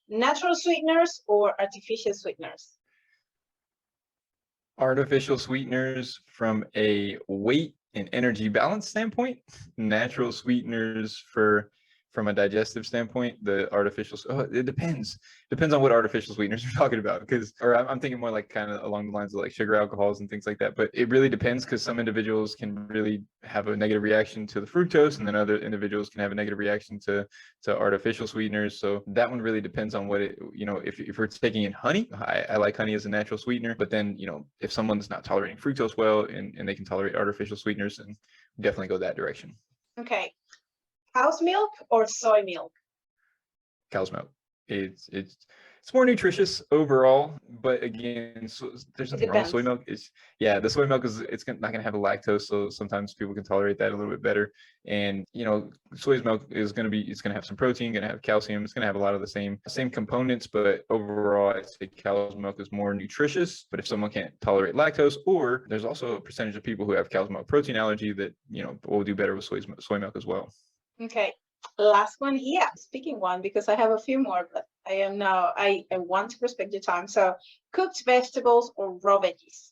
Natural sweeteners or artificial sweeteners? Artificial sweeteners from a weight and energy balance standpoint, natural sweeteners from a digestive standpoint, the artificial, it depends on what artificial sweeteners you're talking about, because, or I'm thinking more like kind of along the lines of like sugar alcohols and things like that, but it really depends, because some individuals can really have a negative reaction to the fructose, and then other individuals can have a negative reaction to artificial sweeteners. So that one really depends on what it, if we're taking in honey, I like honey as a natural sweetener, but then, if someone's not tolerating fructose well, and they can tolerate artificial sweeteners, then definitely go that direction. Okay. Cow's milk or soy milk? Cow's milk. It's more nutritious overall, but again, so there's nothing wrong with soy milk. The soy milk it's not going to have a lactose, so sometimes people can tolerate that a little bit better. And soy milk is going to have some protein, going to have calcium, it's going to have a lot of the same components, but overall, I'd say cow's milk is more nutritious. But if someone can't tolerate lactose, or there's also a percentage of people who have cow's milk protein allergy that will do better with soy milk as well. Okay, last one here, speaking one, because I have a few more, but I want to respect your time. So cooked vegetables or raw veggies?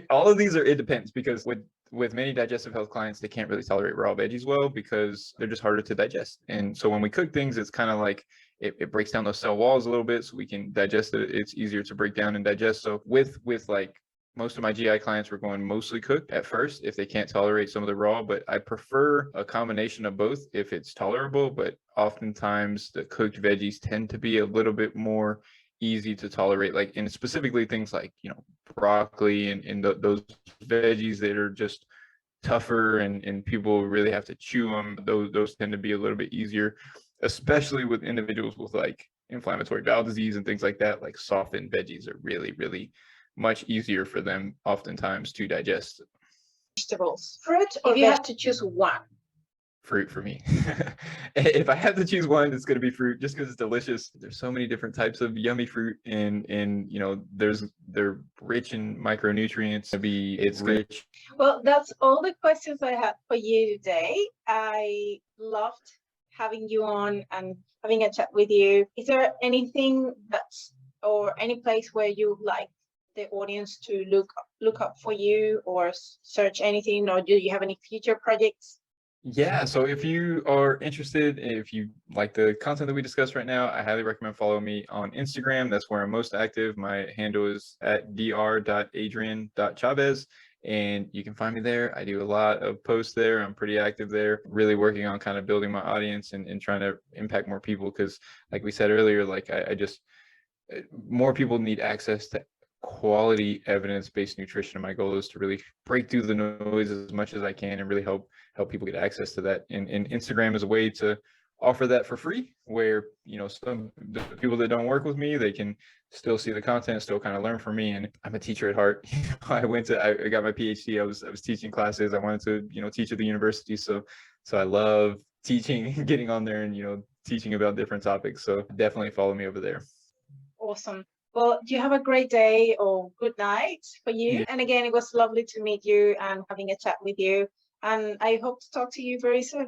All of these it depends, because with many digestive health clients, they can't really tolerate raw veggies well because they're just harder to digest. And so when we cook things, it's kind of like it breaks down those cell walls a little bit, so we can digest it. It's easier to break down and digest. So with like most of my GI clients, we're going mostly cooked at first if they can't tolerate some of the raw, but I prefer a combination of both if it's tolerable. But oftentimes the cooked veggies tend to be a little bit more easy to tolerate, like, and specifically things like broccoli and those veggies that are just tougher and people really have to chew them. Those tend to be a little bit easier, especially with individuals with like inflammatory bowel disease and things like that. Like softened veggies are really, really much easier for them oftentimes to digest. Vegetables, fruit, or if you have to choose one? Fruit for me. If I have to choose one, it's going to be fruit, just because it's delicious. There's so many different types of yummy fruit, and they're rich in micronutrients. It's rich. Well, that's all the questions I had for you today. I loved having you on and having a chat with you. Is there anything or any place where you like the audience to look up for you or search anything, or do you have any future projects? Yeah, so if you are interested, if you like the content that we discussed right now, I highly recommend following me on Instagram. That's where I'm most active. My handle is at dr.adrian.chavez, and you can find me there. I do a lot of posts there. I'm pretty active there, really working on kind of building my audience and trying to impact more people, because like we said earlier, like I just more people need access to quality evidence-based nutrition, and my goal is to really break through the noise as much as I can and really help people get access to that. And Instagram is a way to offer that for free, where some the people that don't work with me, they can still see the content, still kind of learn from me. And I'm a teacher at heart. I got my PhD. I was teaching classes. I wanted to teach at the university, so I love teaching and getting on there and teaching about different topics. So definitely follow me over there. Awesome. Well, you have a great day or good night for you. Yeah. And again, it was lovely to meet you and having a chat with you. And I hope to talk to you very soon.